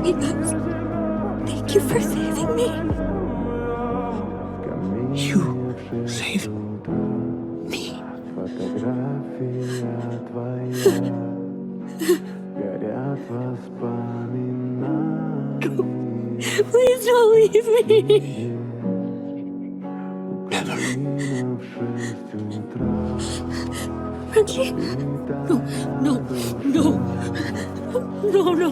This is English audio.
Yes. Thank you for saving me. You saved me. Please don't leave me. Never. Frenchie. No, no, no. No, no.